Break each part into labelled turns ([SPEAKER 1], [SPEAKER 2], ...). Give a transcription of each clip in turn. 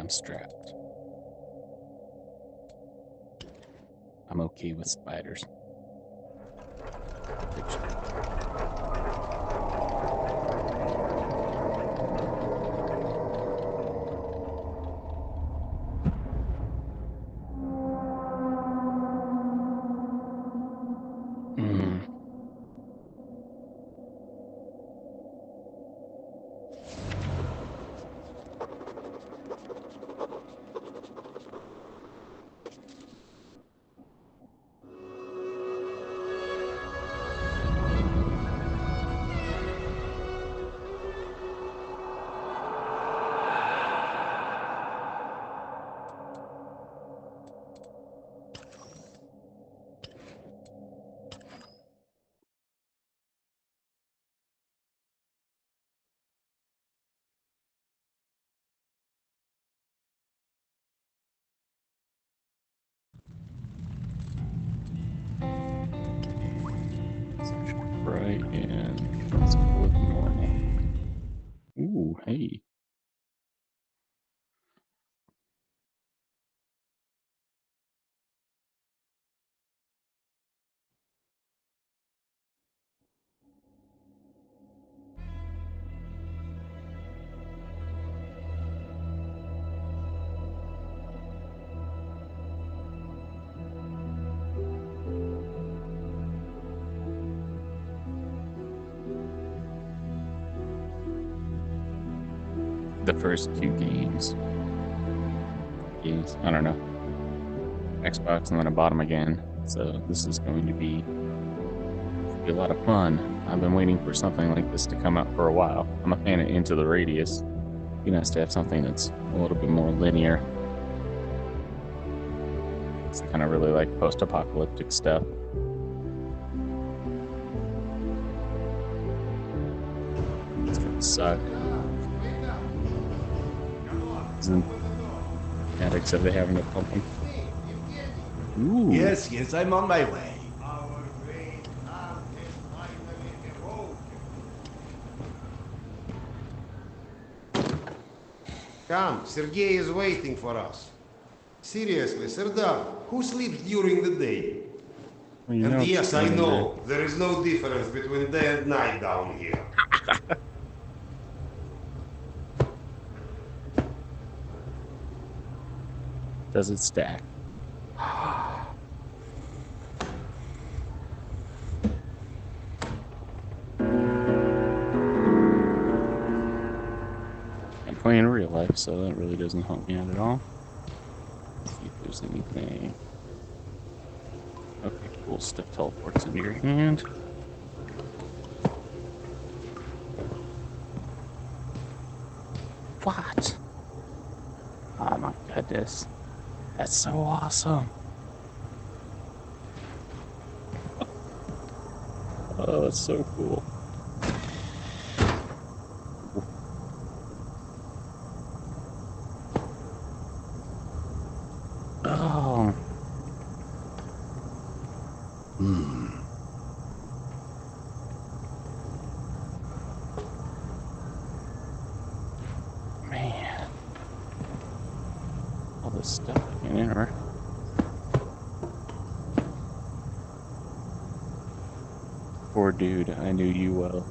[SPEAKER 1] I'm strapped. I'm okay with spiders. Right, and let's go with normal. Ooh, hey. The first two games, I don't know, Xbox, and then I bought them again. So this is going to be a lot of fun. I've been waiting for something like this to come out for a while. I'm a fan of Into the Radius. It'd be nice to have something that's a little bit more linear. I kind of really like post-apocalyptic stuff. It's gonna suck. Addicts, if they haven't to pump them. Ooh.
[SPEAKER 2] Yes, I'm on my way.
[SPEAKER 3] Come, Sergei is waiting for us. Seriously, Serdar, who sleeps during the day?
[SPEAKER 1] Well,
[SPEAKER 3] and yes, I know, there is no difference between day and night down here.
[SPEAKER 1] Does it stack? I'm playing in real life, so that really doesn't help me out at all. Let's see if there's anything. Okay, cool. Stuff teleports into your hand. What? Oh my goodness. That's so awesome. Oh, that's so cool. Oh. Man. All this stuff in here. Poor dude, I knew you well.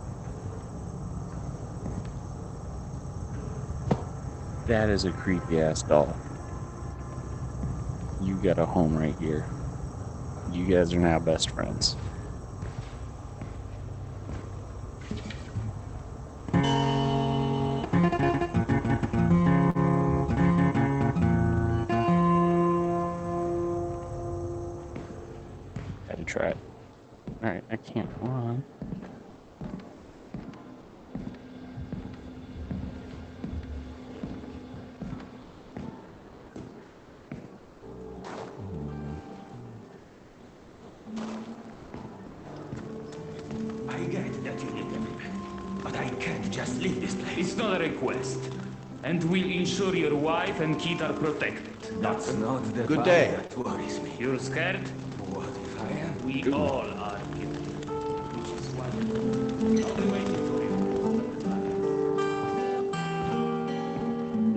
[SPEAKER 1] That is a creepy ass doll. You got a home right here. You guys are now best friends. Had to try it. Alright, I can't run.
[SPEAKER 2] I get that you need everything, but I can't just leave this place.
[SPEAKER 4] It's not a request. And we'll ensure your wife and kid are protected.
[SPEAKER 2] That's not the
[SPEAKER 3] Good
[SPEAKER 2] part
[SPEAKER 3] day.
[SPEAKER 2] that worries me.
[SPEAKER 4] You're scared?
[SPEAKER 2] What if I am?
[SPEAKER 4] We all are here. Which is why I'll be waiting for you.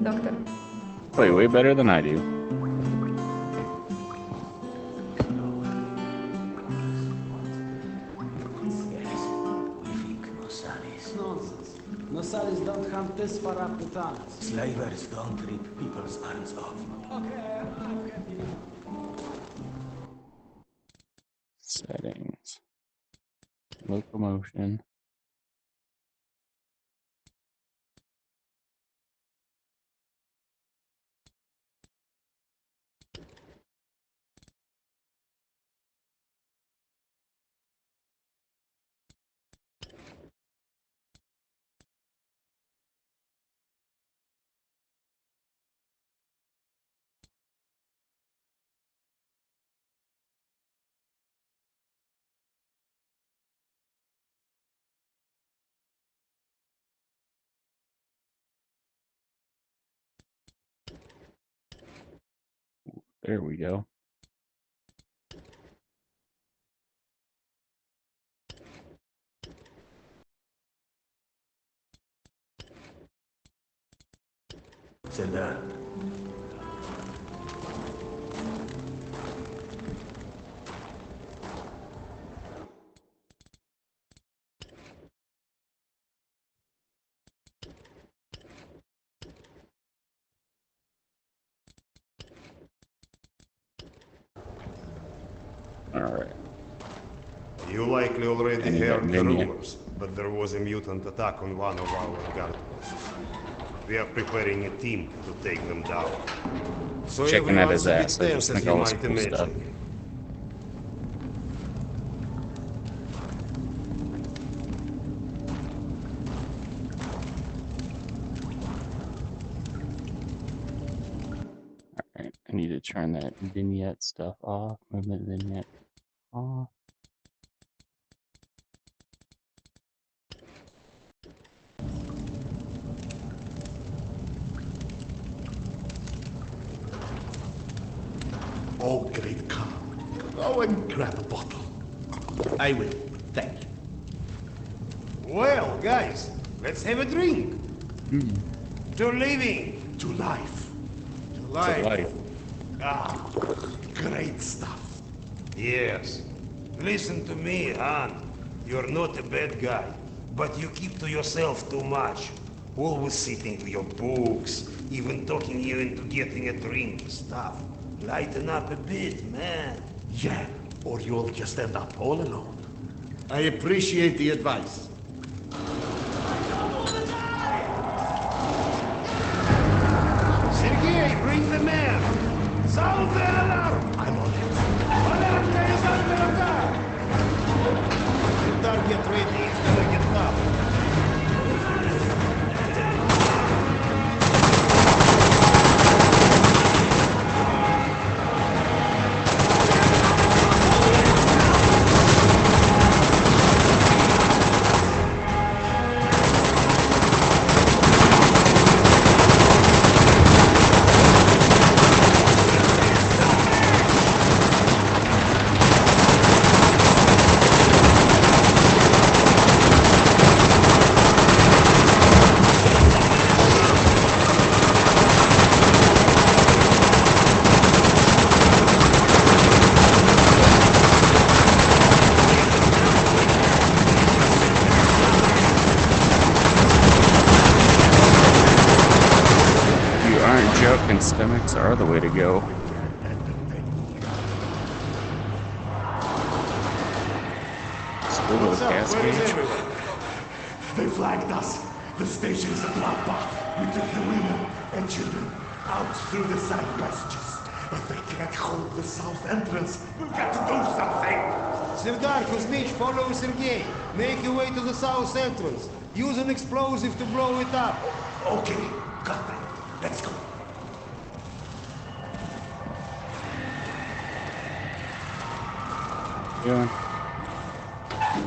[SPEAKER 5] Doctor,
[SPEAKER 1] Play way better than I do.
[SPEAKER 2] Yes, we think Nosalis.
[SPEAKER 5] Nonsense. Nosalis don't hunt this far up the tunnels.
[SPEAKER 2] Slavers don't rip people's arms off.
[SPEAKER 5] Okay,
[SPEAKER 1] Settings. Locomotion. There we go.
[SPEAKER 2] Serdar,
[SPEAKER 1] All right.
[SPEAKER 3] You likely already
[SPEAKER 1] Any
[SPEAKER 3] heard the
[SPEAKER 1] vignette?
[SPEAKER 3] rumors, but there was a mutant attack on one of our guard posts. We are preparing a team to take them down. So
[SPEAKER 1] Checking at his
[SPEAKER 3] everyone's a bit
[SPEAKER 1] ass. I just
[SPEAKER 3] tense, as
[SPEAKER 1] think
[SPEAKER 3] you
[SPEAKER 1] all this
[SPEAKER 3] might
[SPEAKER 1] cool stuff.
[SPEAKER 3] imagine.
[SPEAKER 1] Alright, I need to turn that vignette stuff off. Movement vignette off.
[SPEAKER 6] Oh, great Khan. Go and grab a bottle.
[SPEAKER 2] I will. Thank you.
[SPEAKER 3] Well, guys, let's have a drink. To living.
[SPEAKER 6] To life.
[SPEAKER 3] To
[SPEAKER 1] To
[SPEAKER 3] life.
[SPEAKER 1] life.
[SPEAKER 6] Ah, great stuff.
[SPEAKER 3] Yes. Listen to me, Han. You're not a bad guy, but you keep to yourself too much. Always sitting to your books, even talking you into getting a drink stuff. Lighten up a bit, man.
[SPEAKER 6] Yeah, or you'll just end up all alone. I appreciate the advice.
[SPEAKER 3] Sergei, bring the man! Sound the alarm!
[SPEAKER 6] I'm on it.
[SPEAKER 3] Alarm is under attack! Serdar, get ready, it's gonna get tough.
[SPEAKER 1] You aren't joking, stomachs are the way to go. Still with
[SPEAKER 3] What's
[SPEAKER 1] a
[SPEAKER 3] up?
[SPEAKER 1] gas
[SPEAKER 3] Where is
[SPEAKER 1] gauge?
[SPEAKER 3] everyone?
[SPEAKER 6] They flagged us. The station's a blockbuster. We took the women and children out through the side passages. But they can't hold the south entrance. We've got to do something.
[SPEAKER 3] Serdar, Kuzmich, follow Sergei. Make your way to the south entrance. Use an explosive to blow it up.
[SPEAKER 6] Okay, got that. Let's go.
[SPEAKER 1] Doing?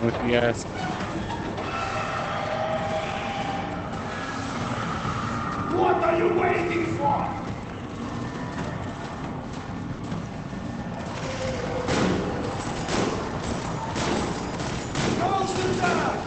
[SPEAKER 1] With you guys?
[SPEAKER 6] What are you waiting for?
[SPEAKER 3] Go, Serdar!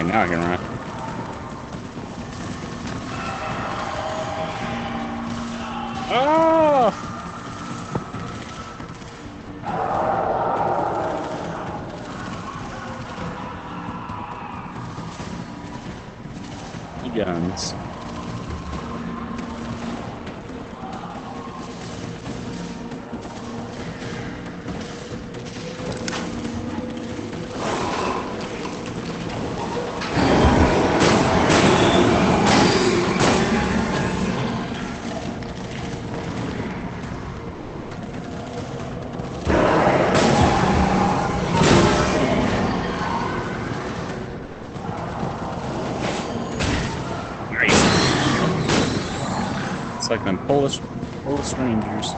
[SPEAKER 1] now I can run. Oh! Guns. It's like them Polish Rangers.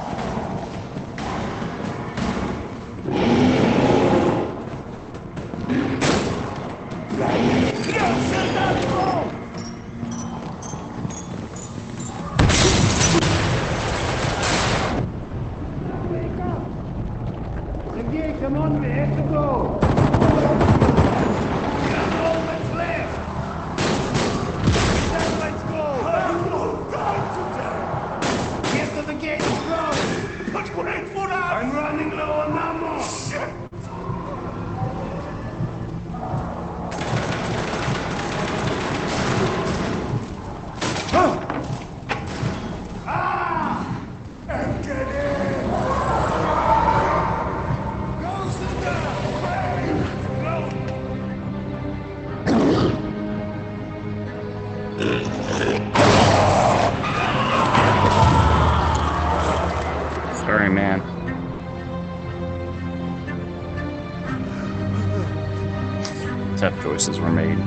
[SPEAKER 3] Come on, we have to go. We have no moments left. Let's go. I have no time today. Get to the gate and run. But wait for us. I'm running low on ammo. Shit.
[SPEAKER 1] Sorry, man. Tough choices were made.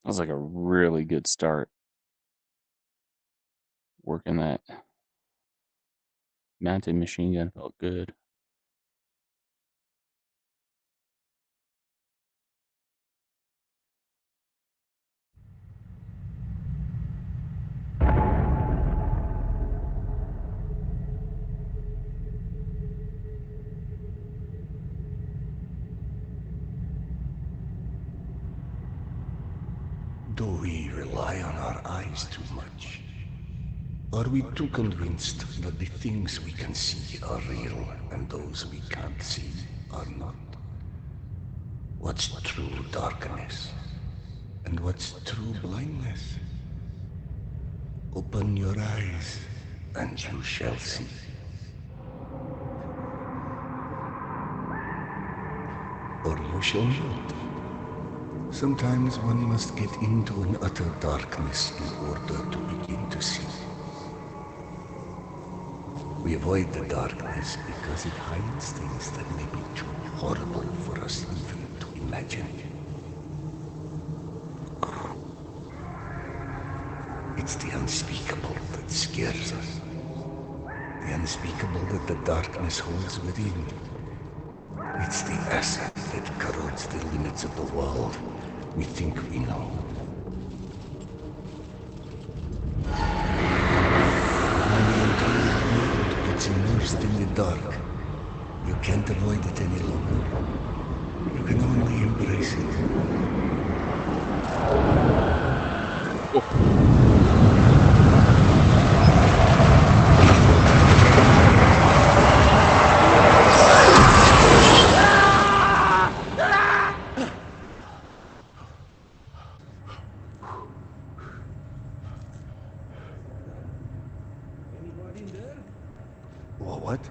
[SPEAKER 1] That was like a really good start. Working that mounted machine gun felt good.
[SPEAKER 6] Do we rely on our eyes too much? Are we too convinced that the things we can see are real and those we can't see are not? What's true darkness? And what's true blindness? Open your eyes and you shall see. Or you shall not. Sometimes one must get into an utter darkness in order to begin to see. We avoid the darkness because it hides things that may be too horrible for us even to imagine. It's the unspeakable that scares us. The unspeakable that the darkness holds within. It's the acid that corrodes the limits of the world we think we know. When the entire world gets immersed in the dark, you can't avoid it any longer. You can only embrace it. What?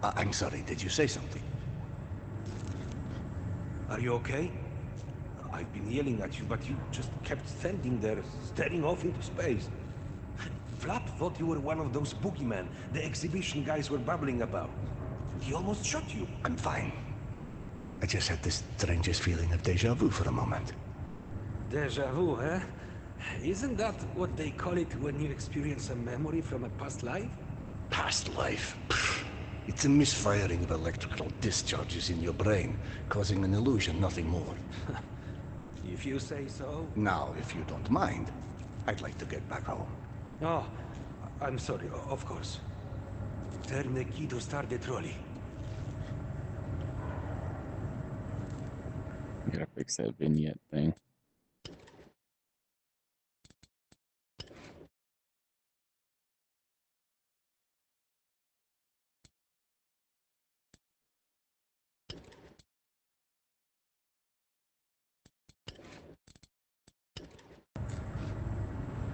[SPEAKER 6] I'm sorry, did you say something?
[SPEAKER 2] Are you okay? I've been yelling at you, but you just kept standing there, staring off into space. Flap thought you were one of those boogeymen the exhibition guys were babbling about. He almost shot you.
[SPEAKER 6] I'm fine. I just had this strangest feeling of déjà vu for a moment.
[SPEAKER 2] Deja vu, eh? Isn't that what they call it when you experience a memory from a past life?
[SPEAKER 6] Past life? Pfft. It's a misfiring of electrical discharges in your brain, causing an illusion, nothing more.
[SPEAKER 2] If you say so.
[SPEAKER 6] Now, if you don't mind, I'd like to get back home.
[SPEAKER 2] Oh, I'm sorry, of course. Turn the key to start the trolley.
[SPEAKER 1] Gotta fix that vignette thing.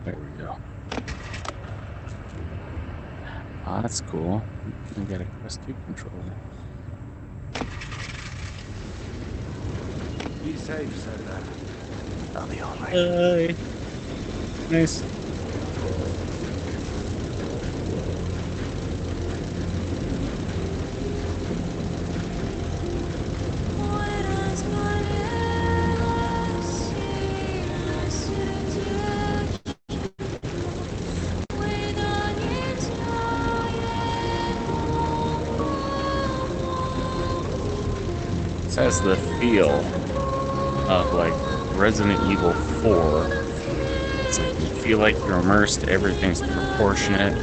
[SPEAKER 1] There we go. Ah, that's cool. We got a Quest 2 controller.
[SPEAKER 2] Be safe, Sardar.
[SPEAKER 1] I'll be alright. Nice. This has the feel of like Resident Evil 4. It's like you feel like you're immersed, everything's proportionate.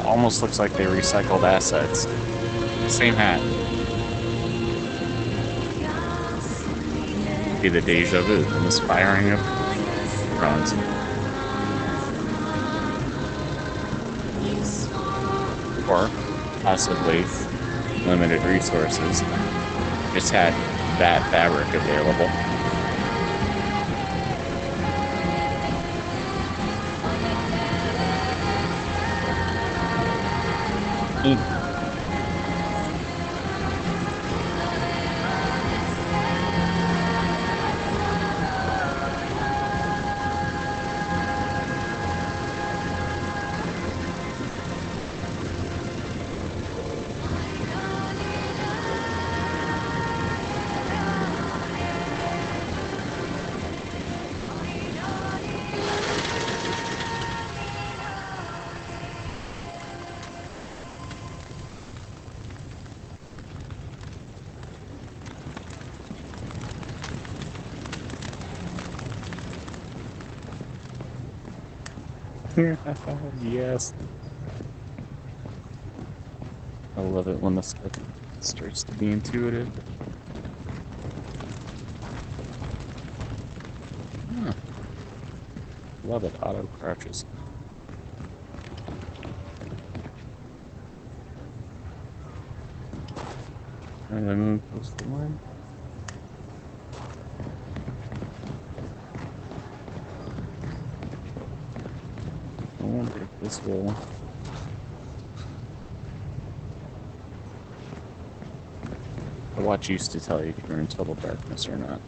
[SPEAKER 1] Almost looks like they recycled assets. Same hat. Be the deja vu from this firing of drones. Or possibly limited resources. Just had that fabric available. Yes. I love it when the stuff starts to be intuitive. Huh. Love it, auto crouches. And then move close to the line. I wonder if this will. The watch used to tell you if you're in total darkness or not.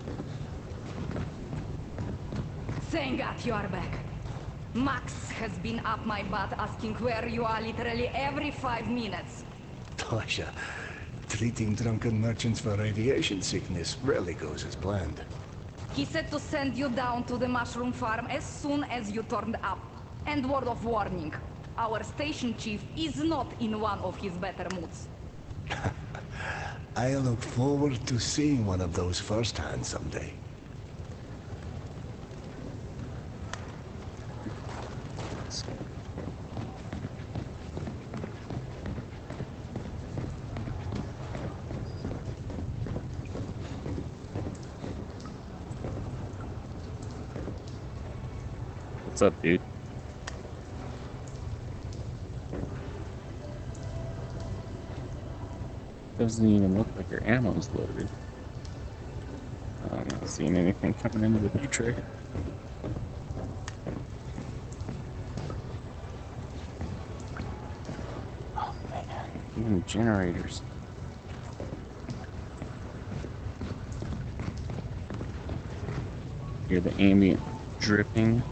[SPEAKER 7] Thank God you are back. Max has been up my butt asking where you are literally every 5 minutes.
[SPEAKER 6] Tasha, treating drunken merchants for radiation sickness rarely goes as planned.
[SPEAKER 7] He said to send you down to the mushroom farm as soon as you turned up. And word of warning, our station chief is not in one of his better moods.
[SPEAKER 6] I look forward to seeing one of those firsthand someday.
[SPEAKER 1] What's up, dude? Doesn't even look like your ammo's loaded. I'm not seeing anything coming into the view tray. Oh man, even generators. Hear the ambient dripping.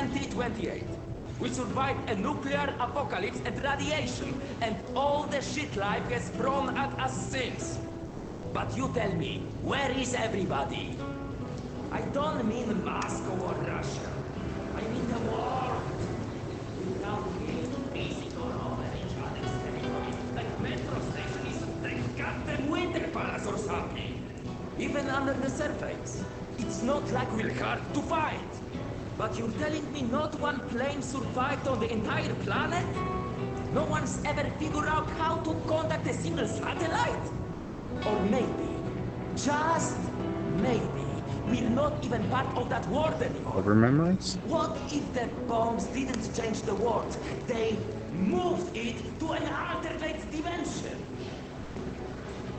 [SPEAKER 8] 2028. We survived a nuclear apocalypse and radiation, and all the shit life has thrown at us since. But you tell me, where is everybody? I don't mean Moscow or Russia. I mean the world. We now live basic all over each other's territory, like metro station is the goddamn winter palace or something. Even under the surface, it's not like we're hard to fight. But you're telling me not one plane survived on the entire planet? No one's ever figured out how to contact a single satellite? Or maybe, just maybe, we're not even part of that world anymore.
[SPEAKER 1] Over memories?
[SPEAKER 8] What if the bombs didn't change the world? They moved it to an alternate dimension.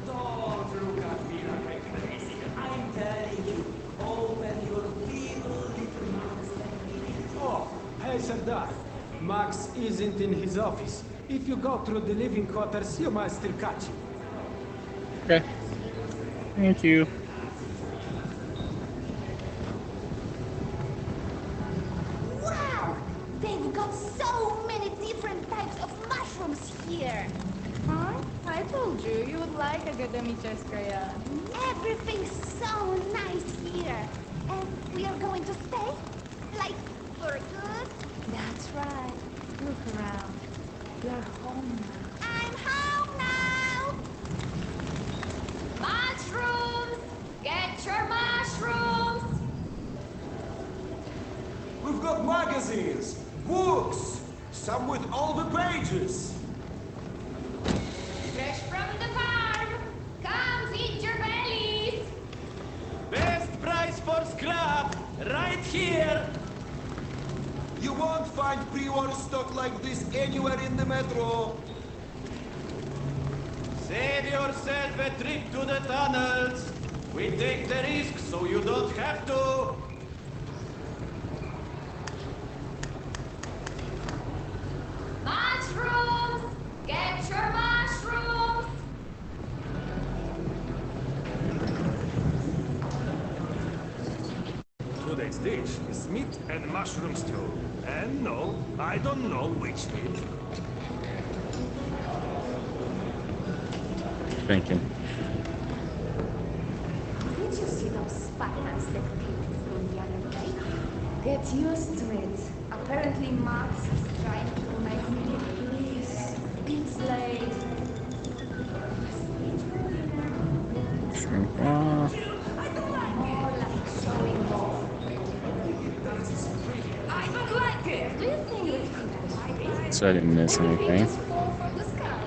[SPEAKER 8] Don't look at me like I'm crazy. I'm telling you, open your feeble little mouths and read it.
[SPEAKER 5] Oh, hey Sardar. Max isn't in his office. If you go through the living quarters, you might still catch him.
[SPEAKER 1] Okay. Thank you.
[SPEAKER 9] Wow! They've got so many different types of mushrooms here.
[SPEAKER 7] Huh? I told you, you would like Akademicheskaya.
[SPEAKER 9] Everything's so nice here. And we are going to stay? Like, for good?
[SPEAKER 7] That's right. Look around. You're home now.
[SPEAKER 9] I'm home now!
[SPEAKER 7] Mushrooms! Get your mushrooms!
[SPEAKER 2] We've got magazines, books, some with all the pages.
[SPEAKER 7] Fresh from the farm! Come eat your bellies!
[SPEAKER 8] Best price for scrap, right here!
[SPEAKER 2] You won't find pre-war stock like this anywhere in the metro.
[SPEAKER 8] Save yourself a trip to the tunnels. We take the risk so you don't have to.
[SPEAKER 7] Mushrooms! Get your mushrooms!
[SPEAKER 2] Today's dish is meat and mushroom stew. And no, I don't know which meat.
[SPEAKER 1] Thinking.
[SPEAKER 9] Did you see those Spartans that came through the other day?
[SPEAKER 7] Get used to it. Apparently Max is trying to make me please. It's late.
[SPEAKER 1] Shrink off.
[SPEAKER 7] More like showing off. I don't like it. Do you think it could be like
[SPEAKER 1] So I didn't miss
[SPEAKER 7] everything
[SPEAKER 1] anything.
[SPEAKER 7] just fall from the sky?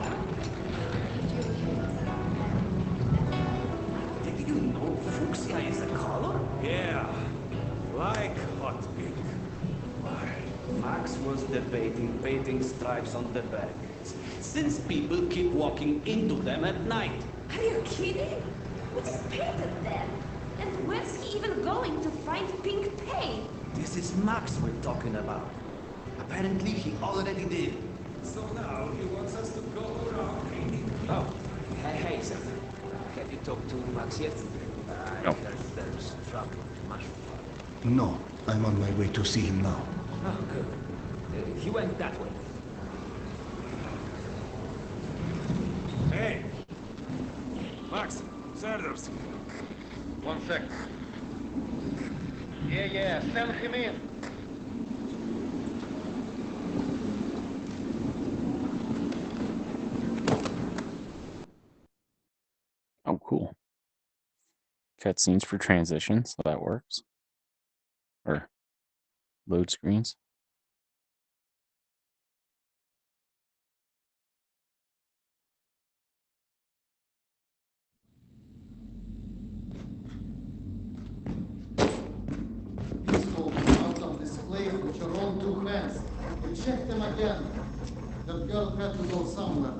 [SPEAKER 8] Did you know fuchsia is a color?
[SPEAKER 2] Yeah, like hot pink.
[SPEAKER 5] Max was debating painting stripes on the back. Since people keep walking into them at night.
[SPEAKER 9] Are you kidding? We just painted them. And where's he even going to find pink paint?
[SPEAKER 5] This is Max we're talking about. Apparently he already did.
[SPEAKER 2] So now he wants us to go around painting.
[SPEAKER 8] Oh, hey, sir. Have you talked to Max yet?
[SPEAKER 1] No.
[SPEAKER 8] There's trouble with the mushroom farm.
[SPEAKER 6] No, I'm on my way to see him now.
[SPEAKER 8] Oh, good. He went that way.
[SPEAKER 2] Hey! Max, Sardars.
[SPEAKER 10] One sec. Yeah, send him in.
[SPEAKER 1] Oh, cool. Cutscenes for transition, so that works. Or load screens.
[SPEAKER 10] Out of this place with your own two hands. You check them again. That girl had to go somewhere.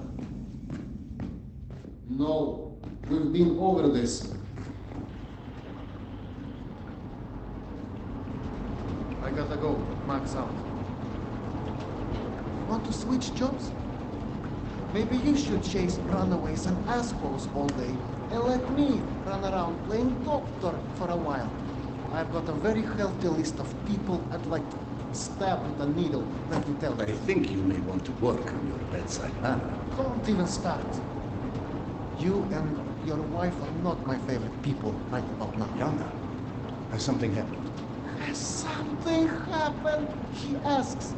[SPEAKER 10] No, we've been over this. I gotta go. Max out. Want to switch jobs? Maybe you should chase runaways and assholes all day and let me run around playing doctor for a while. I've got a very healthy list of people I'd like to stabbed with a needle. Let me tell
[SPEAKER 6] I
[SPEAKER 10] you.
[SPEAKER 6] think you may want to work on your bedside manner.
[SPEAKER 10] Don't even start. You and your wife are not my favorite people right about now.
[SPEAKER 6] Yana, has something happened?
[SPEAKER 10] Has something happened? He asks.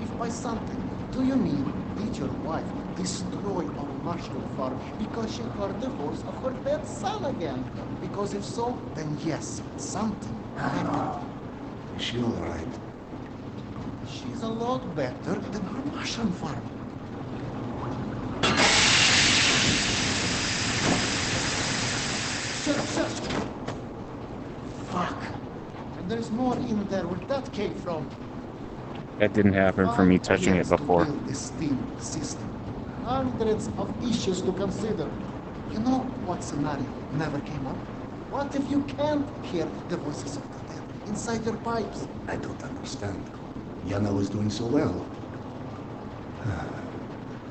[SPEAKER 10] If by something, do you mean did your wife destroy our mushroom farm because she heard the voice of her dead son again? Because if so, then yes, something happened.
[SPEAKER 6] Is she all right?
[SPEAKER 10] She's a lot better than her mushroom farm. Search! Fuck. And there's more in there where that came from.
[SPEAKER 1] That didn't happen for me touching it before.
[SPEAKER 10] To build this steam system. Hundreds of issues to consider. You know what scenario never came up? What if you can't hear the voices of the dead inside your pipes?
[SPEAKER 6] I don't understand. Yana was doing so well.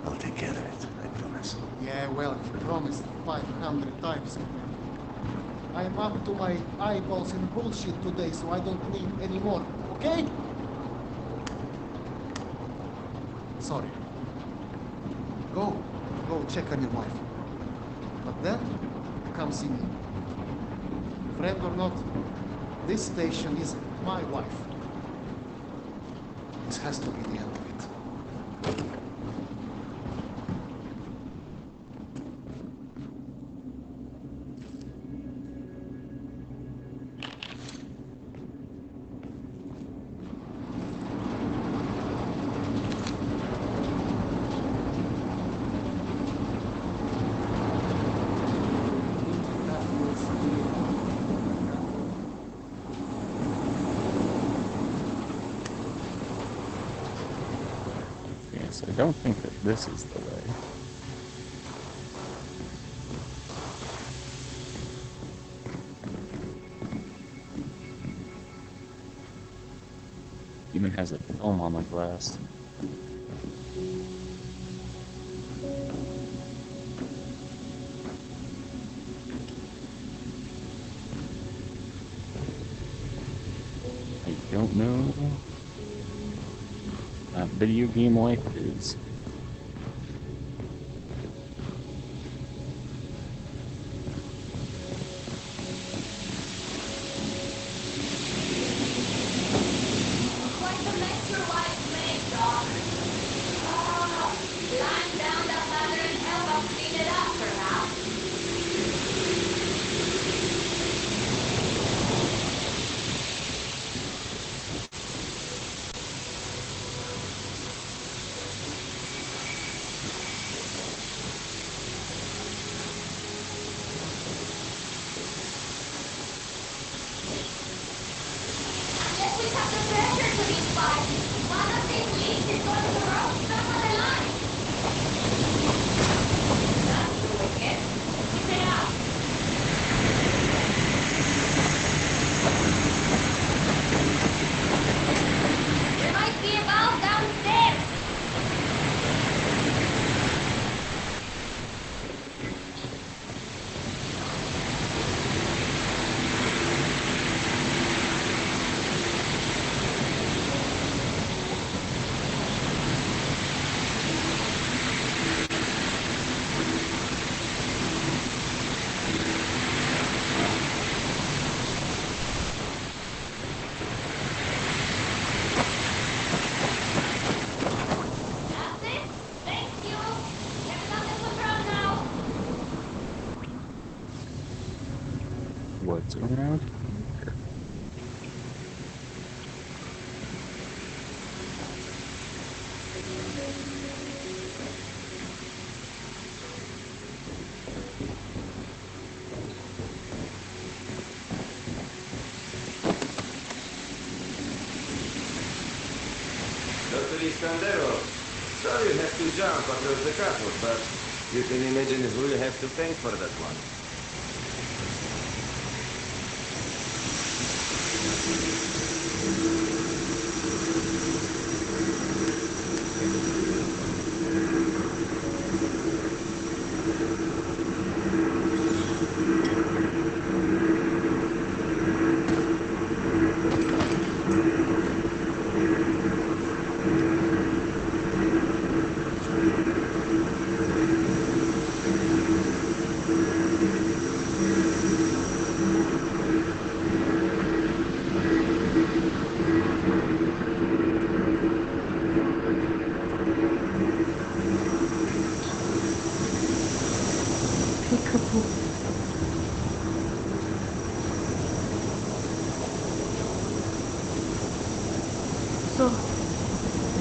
[SPEAKER 6] I'll take care of it, I promise.
[SPEAKER 10] Yeah, well, you promised 500 times. I'm up to my eyeballs in bullshit today, so I don't need any more, okay? Sorry. Go check on your wife. But then, come see me. Friend or not, this station is my wife. This has to be the end of it.
[SPEAKER 1] Yes, I don't think that this is the way. Even has a film on the glass. I don't know. Video game life is.
[SPEAKER 9] Quite a mess your wife made, Doc. Climb down that ladder and help us clean it up, perhaps. Guess we have the pressure to these pipes. One of these leaks is going to roast some of the line. That's too wicked. Keep it up. There might be a valve downstairs. That's it. Thank you. Get it under control now.
[SPEAKER 1] What's around here?
[SPEAKER 11] Dr. Iskandero, sorry you have to jump across the carpet, but you can imagine if we'll have to pay for that one.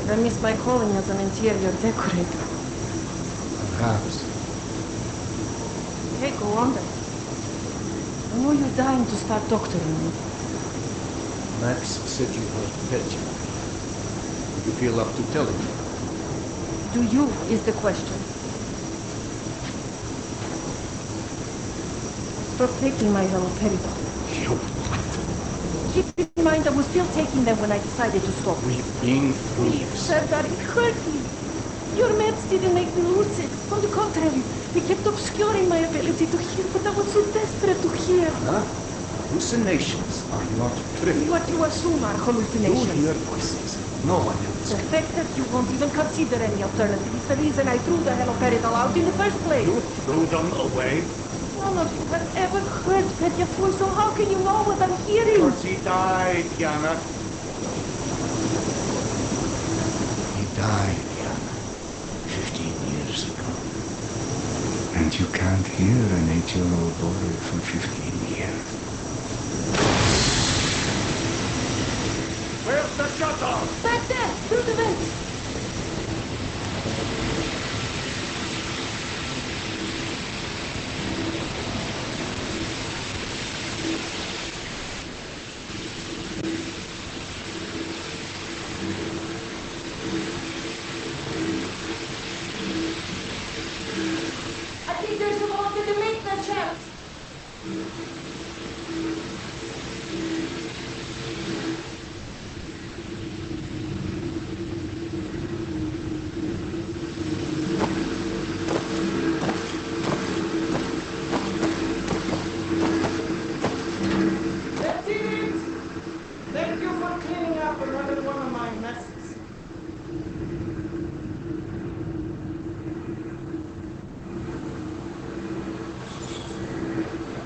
[SPEAKER 12] Did I miss my calling as an interior decorator?
[SPEAKER 6] Perhaps.
[SPEAKER 12] Hey, go on then. I know you're dying to start doctoring me.
[SPEAKER 6] Max said you heard Petya. You feel up to telling me?
[SPEAKER 12] Do you, is the question. Stop taking my haloperidol.
[SPEAKER 6] You what?
[SPEAKER 12] Keep in mind I was still taking them when I decided to stop.
[SPEAKER 6] We've been through this.
[SPEAKER 12] Serdar, it hurt me. Your meds didn't make me lucid. On the contrary, they kept obscuring my ability to hear, but I was so desperate to hear.
[SPEAKER 6] Huh? Hallucinations are not trivial.
[SPEAKER 12] What you assume are
[SPEAKER 6] You
[SPEAKER 12] hallucinations.
[SPEAKER 6] hear voices. No one else.
[SPEAKER 12] The fact that you won't even consider any alternative is the reason I threw the haloperidol out in the first place.
[SPEAKER 6] You threw them away.
[SPEAKER 12] None of you have ever heard Petya's voice, so how can you know what I'm hearing?
[SPEAKER 6] Because he died, Yana. He died, Yana. 15 years ago. And you can't hear an 8-year-old boy from 15 years. Where's the shuttle?
[SPEAKER 12] Back there, through the vent. I think there's a walk in the maintenance shaft. That's it! Thank you for cleaning up another one of my messes.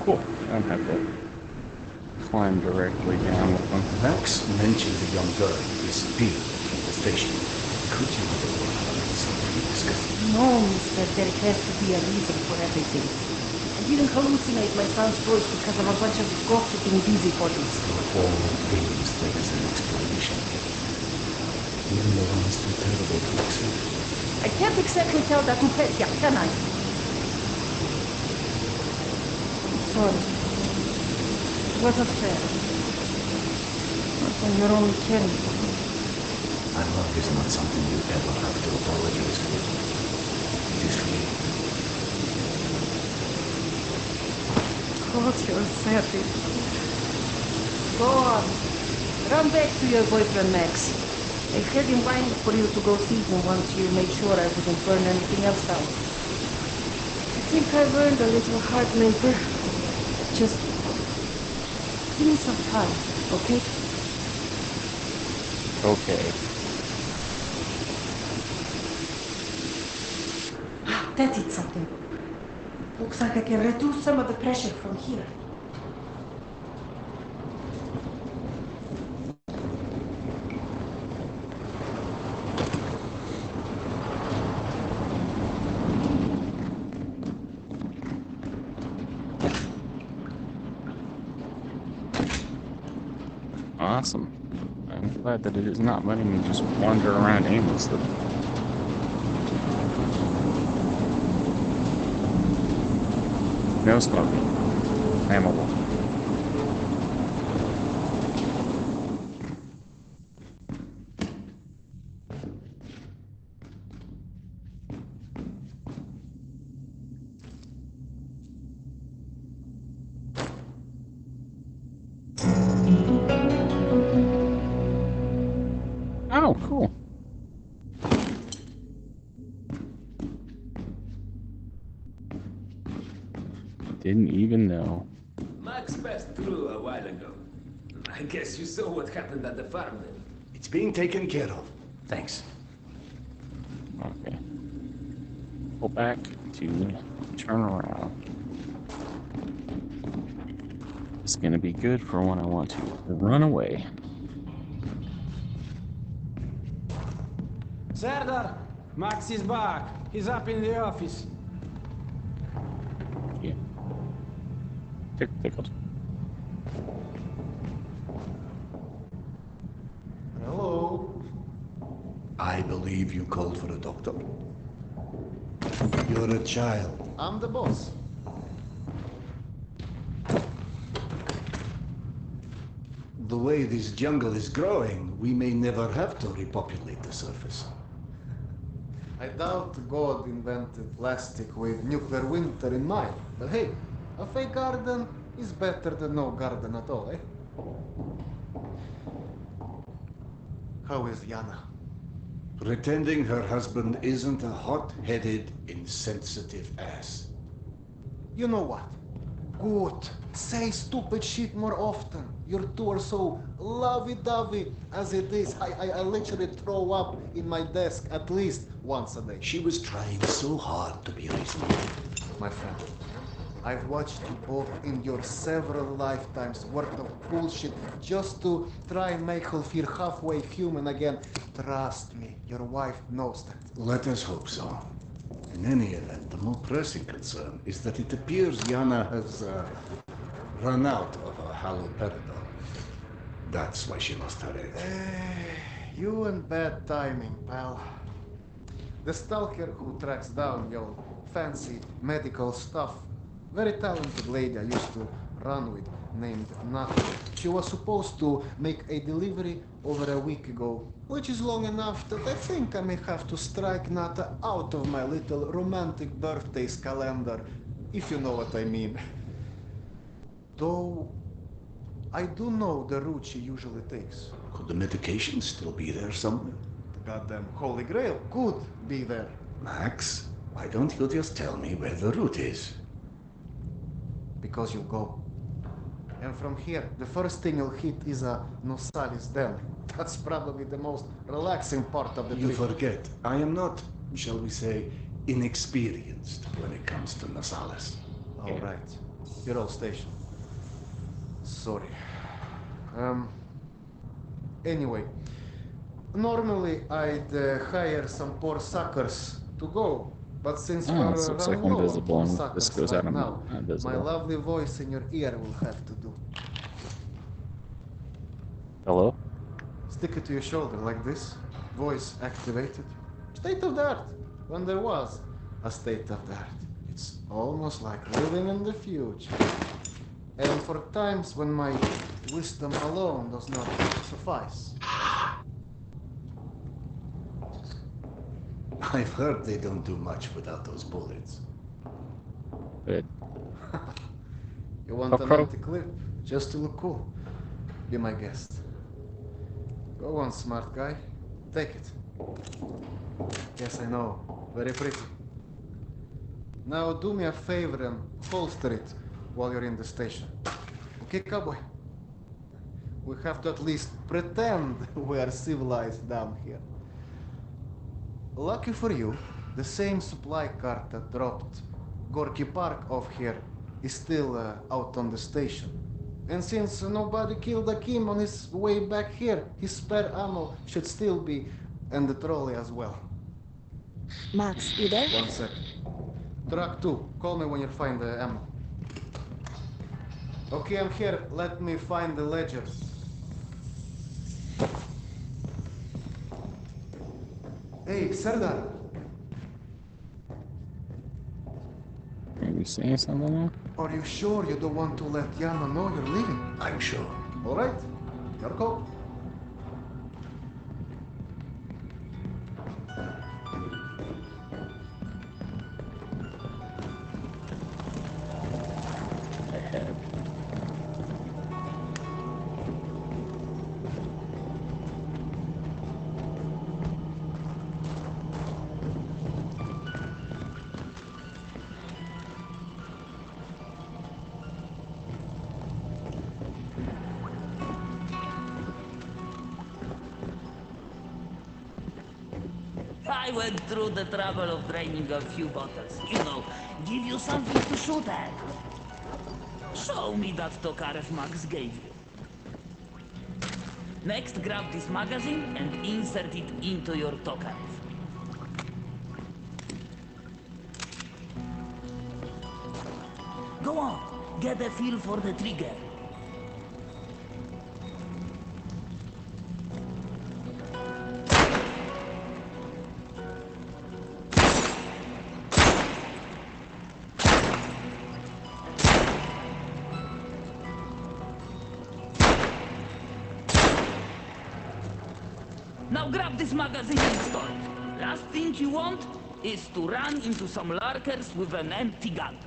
[SPEAKER 1] Cool. I don't have to climb directly down with them.
[SPEAKER 6] Max mentioned the young girl, this bee at the station. Could you have something to discuss?
[SPEAKER 12] No, mister, there has to be a reason for everything. I didn't hallucinate my son's voice because of a bunch of gossiping busybodies.
[SPEAKER 6] All things there is an explanation. Even the ones too terrible to accept.
[SPEAKER 12] I can't exactly tell that to Petya, can I? Sorry. It wasn't fair. Not when you're only caring for me.
[SPEAKER 6] My love is not something you ever have to apologize for. It is real.
[SPEAKER 12] God, you're savage. Go on. Run back to your boyfriend, Max. I had in mind for you to go see him once you made sure I wouldn't burn anything else down. I think I've earned a little heart later. Just give me some time, okay?
[SPEAKER 1] Okay.
[SPEAKER 12] That did something. Looks like I can reduce some of the pressure from here.
[SPEAKER 1] Awesome. I'm glad that it is not letting me just wander around aimlessly. No smoking. Flammable. Oh, cool. Didn't even know.
[SPEAKER 8] Max passed through a while ago. I guess you saw what happened at the farm then.
[SPEAKER 6] It's being taken care of. Thanks.
[SPEAKER 1] Okay. Go back to turn around. It's gonna be good for when I want to run away.
[SPEAKER 5] Serdar, Max is back. He's up in the office.
[SPEAKER 1] Yeah. Tickled.
[SPEAKER 10] Hello.
[SPEAKER 6] I believe you called for a doctor. You're a child.
[SPEAKER 10] I'm the boss.
[SPEAKER 6] The way this jungle is growing, we may never have to repopulate the surface.
[SPEAKER 10] I doubt God invented plastic with nuclear winter in mind. But hey, a fake garden is better than no garden at all, eh? How is Yana?
[SPEAKER 6] Pretending her husband isn't a hot-headed, insensitive ass.
[SPEAKER 10] You know what? Good. Say stupid shit more often. Your two are so lovey-dovey as it is. I literally throw up in my desk at least once a day.
[SPEAKER 6] She was trying so hard to be reasonable.
[SPEAKER 10] My friend, I've watched you both endure several lifetimes worth of bullshit just to try and make her feel halfway human again. Trust me, your wife knows that.
[SPEAKER 6] Let us hope so. In any event, the more pressing concern is that it appears Yana has run out of her haloperidol. That's why she lost her edge.
[SPEAKER 10] You and bad timing, pal. The stalker who tracks down your fancy medical stuff, very talented lady I used to run with, named Nata. She was supposed to make a delivery over a week ago, which is long enough that I think I may have to strike Nata out of my little romantic birthdays calendar, if you know what I mean. Though, I do know the route she usually takes.
[SPEAKER 6] Could the medication still be there somewhere?
[SPEAKER 10] The goddamn Holy Grail could be there.
[SPEAKER 6] Max, why don't you just tell me where the route is?
[SPEAKER 10] Because you'll go. And from here, the first thing you'll hit is a Nosalis Deli. That's probably the most relaxing part of the
[SPEAKER 6] You
[SPEAKER 10] trip.
[SPEAKER 6] forget, I am not, shall we say, inexperienced when it comes to Nosalis.
[SPEAKER 10] All right. You're all stationed. Sorry. Anyway, normally I'd hire some poor suckers to go, but since we're
[SPEAKER 1] this looks like
[SPEAKER 10] running low on
[SPEAKER 1] invisible,
[SPEAKER 10] poor
[SPEAKER 1] and
[SPEAKER 10] suckers
[SPEAKER 1] this goes
[SPEAKER 10] right
[SPEAKER 1] out of
[SPEAKER 10] now, my
[SPEAKER 1] invisible.
[SPEAKER 10] lovely voice in your ear will have to do.
[SPEAKER 1] Hello?
[SPEAKER 10] Stick it to your shoulder like this, voice activated. State of the art, when there was a state of the art. It's almost like living in the future. And for times when my wisdom alone does not suffice.
[SPEAKER 6] I've heard they don't do much without those bullets.
[SPEAKER 1] Good.
[SPEAKER 10] You want an empty clip? Just to look cool. Be my guest. Go on, smart guy. Take it. Yes, I know. Very pretty. Now do me a favor and holster it while you're in the station. Okay, cowboy? We have to at least pretend we are civilized down here. Lucky for you, the same supply cart that dropped Gorky Park off here is still out on the station. And since nobody killed Akim on his way back here, his spare ammo should still be in the trolley as well.
[SPEAKER 13] Max, you there?
[SPEAKER 10] 1 sec. Truck 2, call me when you find the ammo. Okay, I'm here. Let me find the ledger. Hey, Serdar.
[SPEAKER 1] Are you saying something there?
[SPEAKER 10] Are you sure you don't want to let Yana know you're leaving?
[SPEAKER 6] I'm sure.
[SPEAKER 10] All right. Your call.
[SPEAKER 1] Ahead.
[SPEAKER 8] I went through the trouble of draining a few bottles. You know, give you something to shoot at. Show me that Tokarev Max gave you. Next, grab this magazine and insert it into your Tokarev. Go on, get a feel for the trigger.
[SPEAKER 4] grab this magazine and start. Last thing you want is to run into some lurkers with an empty gun.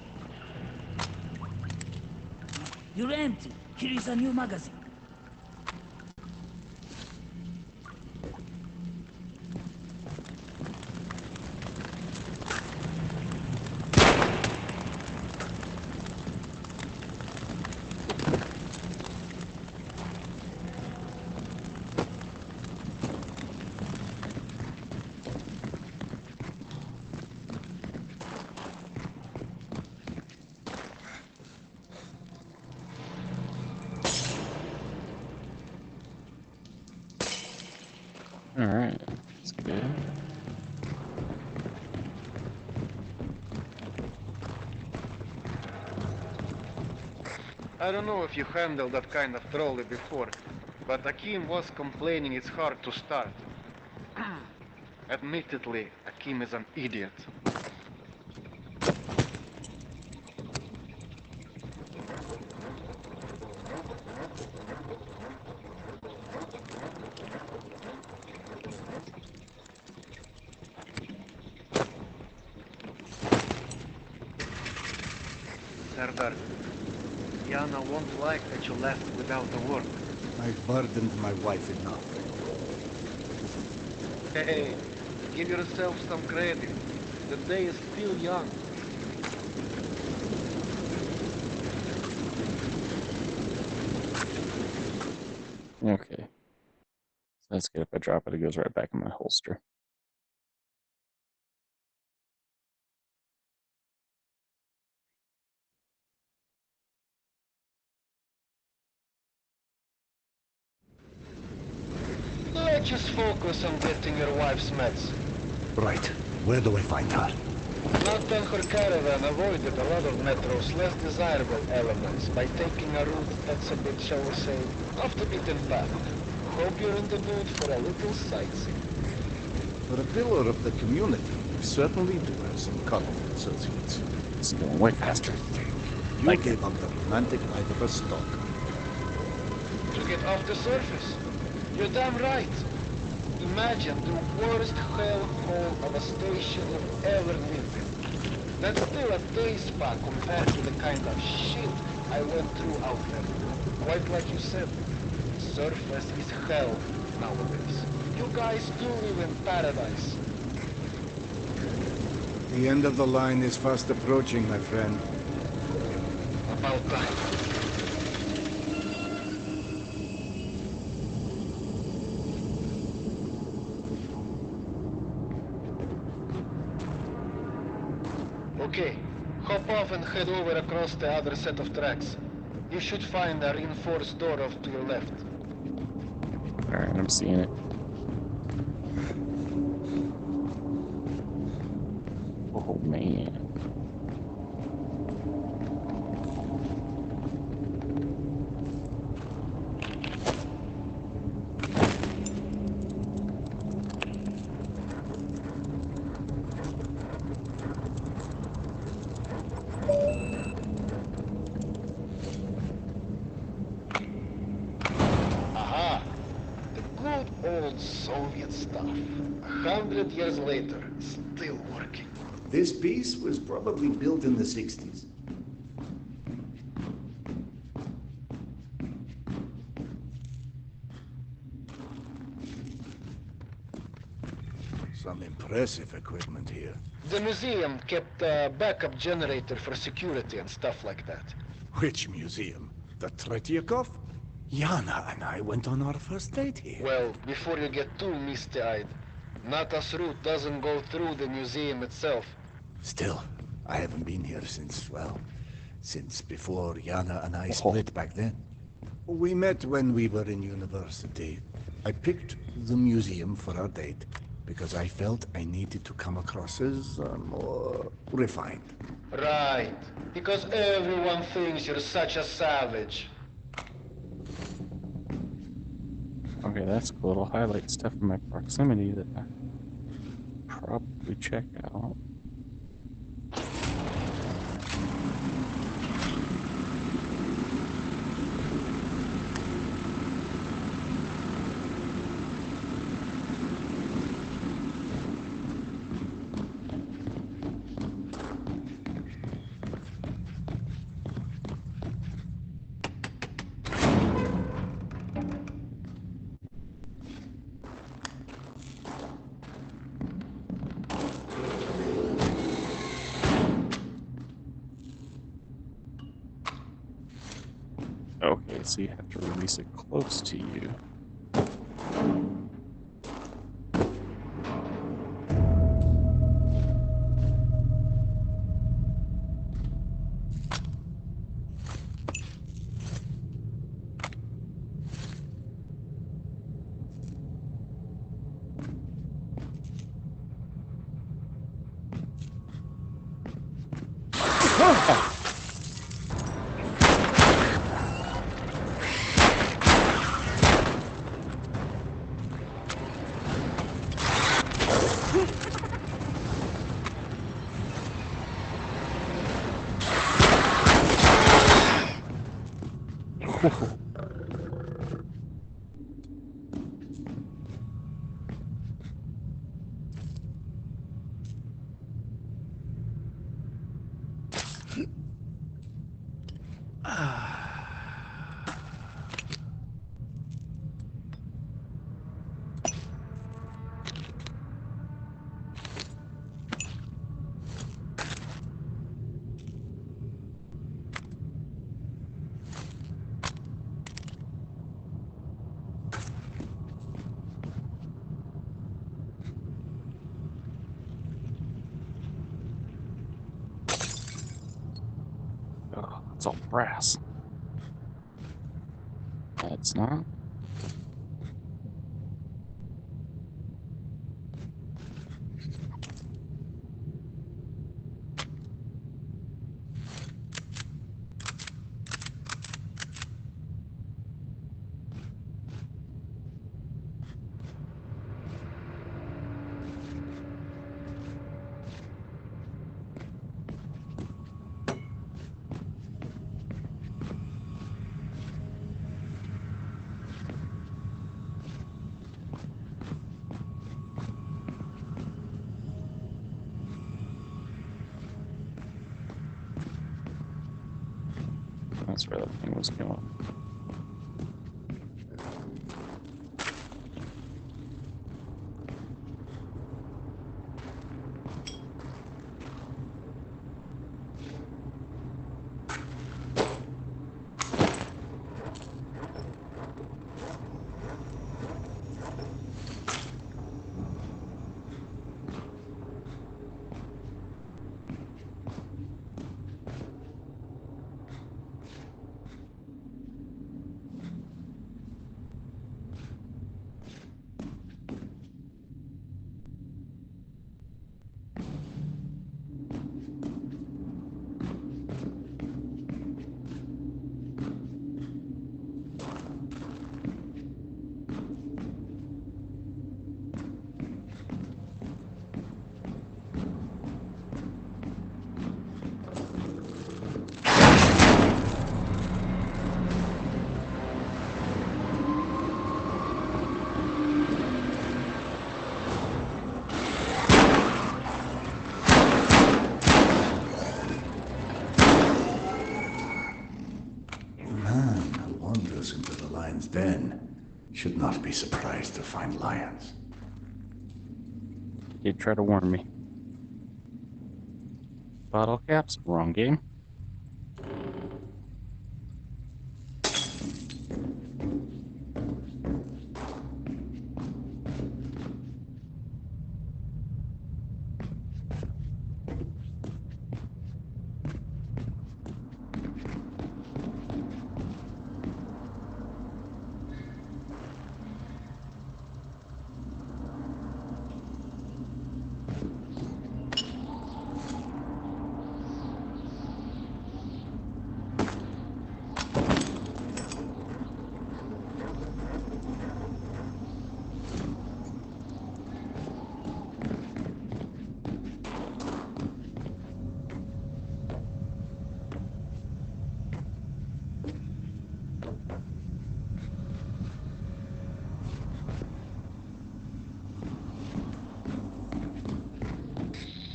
[SPEAKER 4] You're empty. Here is a new magazine.
[SPEAKER 1] Alright, that's good.
[SPEAKER 14] I don't know if you handled that kind of trolley before, but Akim was complaining it's hard to start. Admittedly, Akim is an idiot. Serdar, Yana won't like that you left without a word.
[SPEAKER 6] I've burdened my wife enough.
[SPEAKER 14] Hey, give yourself some credit. The day is still young.
[SPEAKER 1] Okay. That's good. If I drop it, it goes right back in my holster.
[SPEAKER 14] Let's just focus on getting your wife's meds.
[SPEAKER 6] Right. Where do I find her?
[SPEAKER 14] Not on her caravan avoided a lot of Metro's less desirable elements by taking a route that's a bit, shall we say, off the beaten path. Hope you're in the mood for a little sightseeing.
[SPEAKER 6] For a pillar of the community, you certainly do have some colorful associates.
[SPEAKER 1] It's going way faster.
[SPEAKER 6] You
[SPEAKER 1] Like
[SPEAKER 6] gave up the romantic life of a stalker.
[SPEAKER 14] To get off the surface. You're damn right. Imagine the worst hellhole of a station you've ever lived in. That's still a day spa compared to the kind of shit I went through out there. Quite like you said, surface is hell nowadays. You guys do live in paradise.
[SPEAKER 6] The end of the line is fast approaching, my friend.
[SPEAKER 14] About time. Okay, hop off and head over across the other set of tracks. You should find a reinforced door off to your left.
[SPEAKER 1] Alright, I'm seeing it. Oh man.
[SPEAKER 14] Aha! The good old Soviet stuff. 100 years later, still working.
[SPEAKER 6] This piece was probably built in the 60s. Some impressive equipment here.
[SPEAKER 14] The museum kept a backup generator for security and stuff like that.
[SPEAKER 6] Which museum? The Tretiakov? Yana and I went on our first date here.
[SPEAKER 14] Well, before you get too misty-eyed, Nata's route doesn't go through the museum itself.
[SPEAKER 6] Still, I haven't been here since, well, since before Yana and I split back then. We met when we were in university. I picked the museum for our date because I felt I needed to come across as more refined.
[SPEAKER 14] Right, because everyone thinks you're such a savage.
[SPEAKER 1] Okay, that's cool. It'll highlight stuff in my proximity that I probably check out. so you have to release it close to you. Oh, it's all brass. That's not. That's where that thing was going.
[SPEAKER 6] Into the lion's den should not be surprised to find lions.
[SPEAKER 1] Did try to warn me. Bottle caps, wrong game.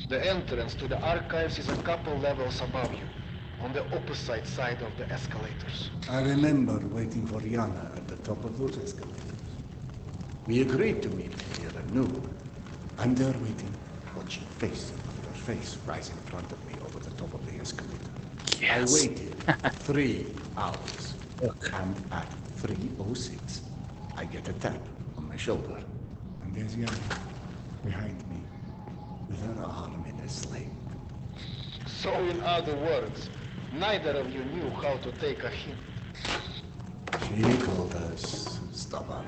[SPEAKER 14] The entrance to the archives is a couple levels above you, on the opposite side of the escalators.
[SPEAKER 6] I remember waiting for Yana at the top of those escalators. We agreed to meet here at noon. I'm there waiting, watching face after face rise in front of me over the top of the escalator. Yes. I waited 3 hours. Look, and at 3:06, I get a tap on my shoulder. And there's Yana, behind me, with her arm in a sling.
[SPEAKER 14] So in other words, neither of you knew how to take a hint.
[SPEAKER 6] She called us stubborn.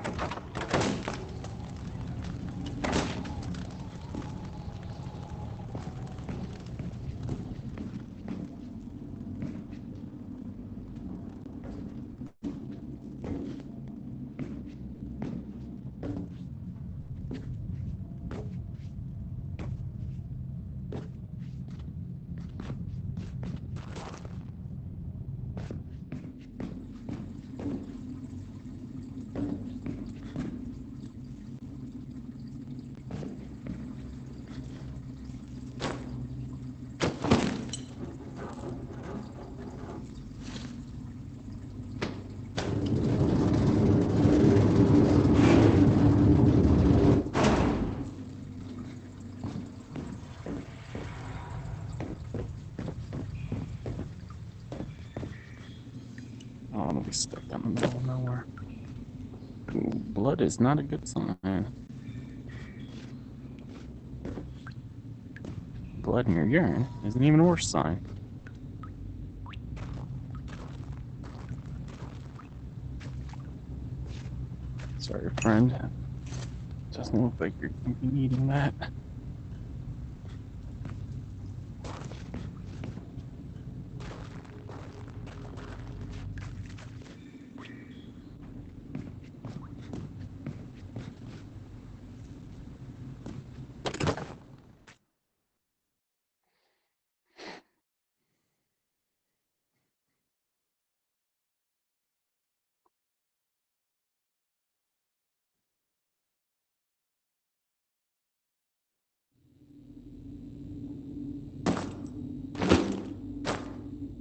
[SPEAKER 1] I don't want to be stuck down the middle of nowhere. Ooh, blood is not a good sign. Blood in your urine is an even worse sign. Sorry, friend. Doesn't look like you're going to be needing that.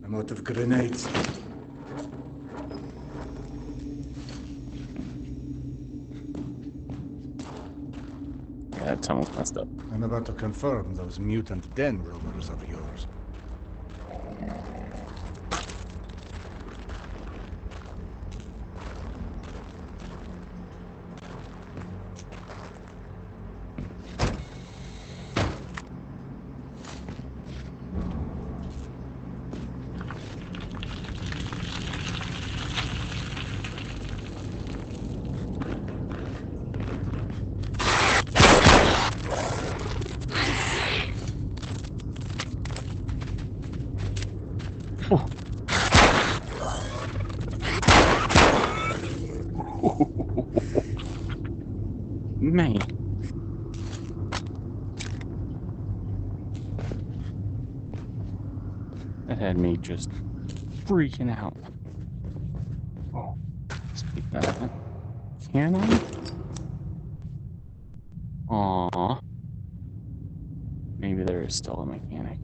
[SPEAKER 6] I'm out of grenades.
[SPEAKER 1] Yeah, that tunnel's messed up.
[SPEAKER 6] I'm about to confirm those mutant den rumors of yours.
[SPEAKER 1] Man. That had me just freaking out. Oh, let's keep that. Can I? Aww. Maybe there is still a mechanic.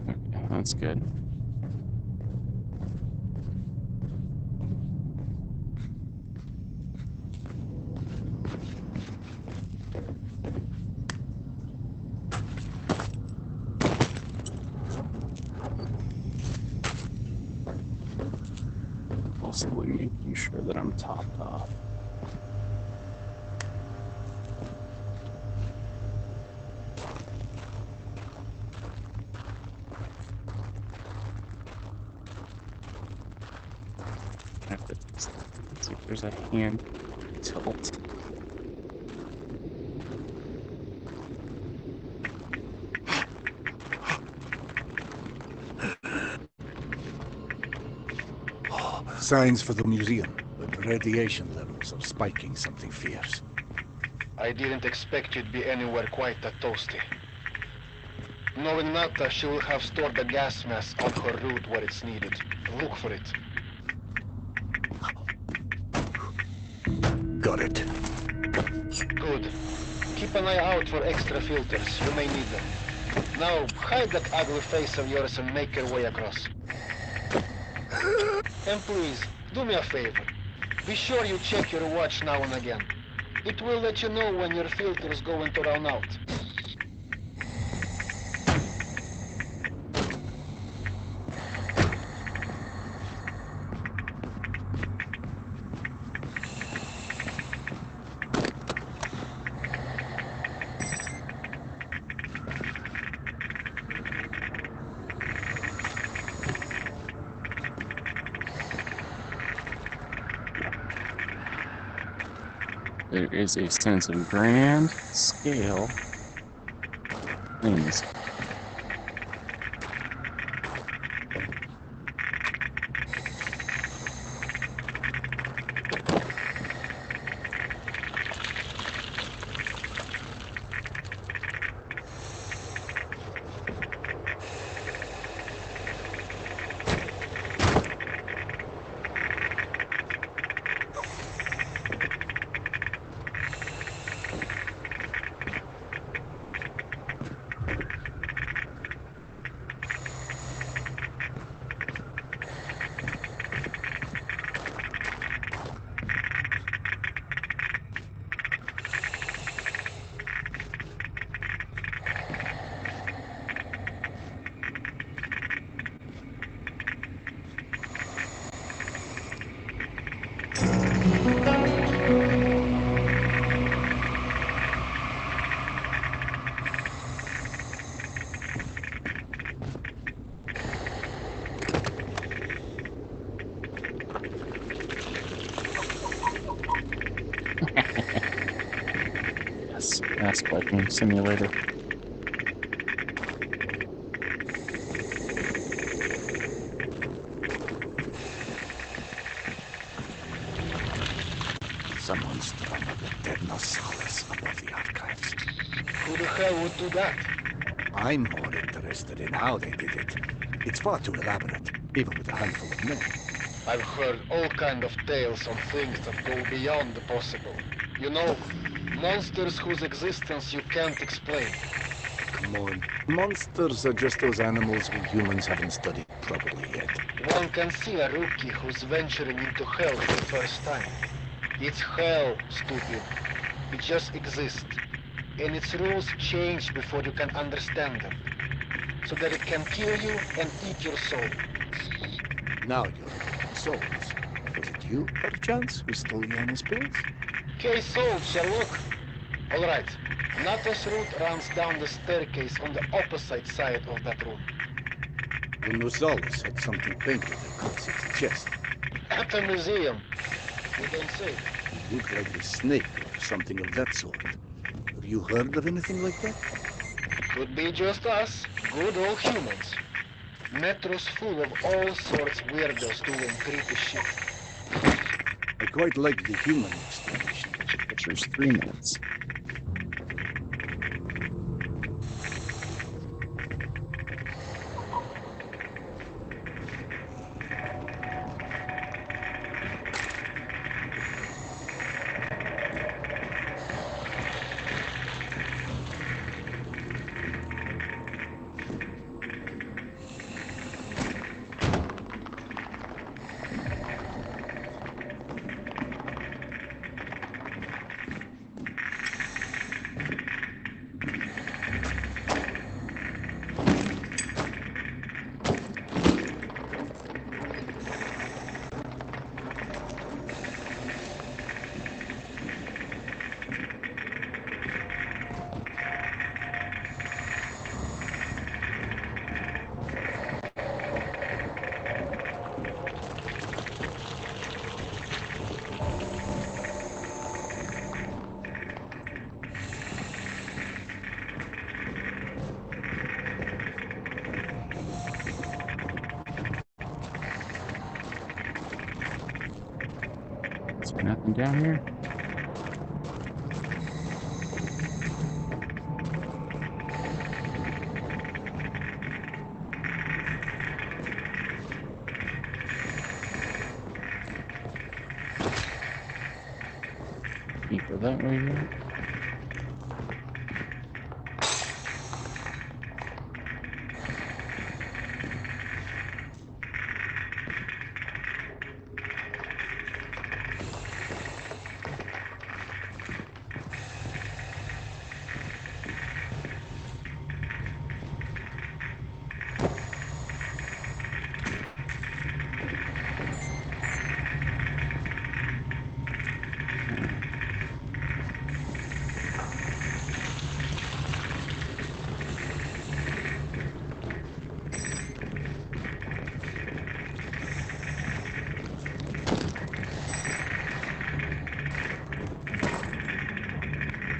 [SPEAKER 1] Okay, that's good. Possibly making sure that I'm topped off. I have to see if there's a hand tilt.
[SPEAKER 6] Signs for the museum, but radiation levels are spiking something fierce.
[SPEAKER 14] I didn't expect you'd be anywhere quite that toasty. Knowing Nata, she will have stored the gas mask on her route where it's needed. Look for it.
[SPEAKER 6] Got it.
[SPEAKER 14] Good. Keep an eye out for extra filters. You may need them. Now, hide that ugly face of yours and make your way across. And please, do me a favor. Be sure you check your watch now and again. It will let you know when your filter is going to run out.
[SPEAKER 1] There is a sense of grand scale things. Yes, ass wiping simulator.
[SPEAKER 6] Someone's thrown a dead Nosaurus above the archives.
[SPEAKER 14] Who the hell would do that?
[SPEAKER 6] I'm more interested in how they did it. It's far too elaborate, even with a handful of men.
[SPEAKER 14] I've heard all kind of tales on things that go beyond the possible. You know, monsters whose existence you can't explain.
[SPEAKER 6] Come on. Monsters are just those animals we humans haven't studied properly yet.
[SPEAKER 14] One can see a rookie who's venturing into hell for the first time. It's hell, stupid. It just exists. And its rules change before you can understand them. So that it can kill you and eat your soul.
[SPEAKER 6] Now you're talking souls. Was it you, perchance, who stole Yana's pills?
[SPEAKER 14] Case solved, Sherlock. Alright, Nato's route runs down the staircase on the opposite side of that room.
[SPEAKER 6] The Nosaurus had something painted across its chest.
[SPEAKER 14] At the museum. You don't say.
[SPEAKER 6] It looked like a snake or something of that sort. Have you heard of anything like that?
[SPEAKER 14] Could be just us, good old humans. Metro's full of all sorts weirdos doing creepy shit.
[SPEAKER 6] I quite like the human explanation.
[SPEAKER 1] Picture's 3 minutes. Is there nothing down here? Can't go that way yet.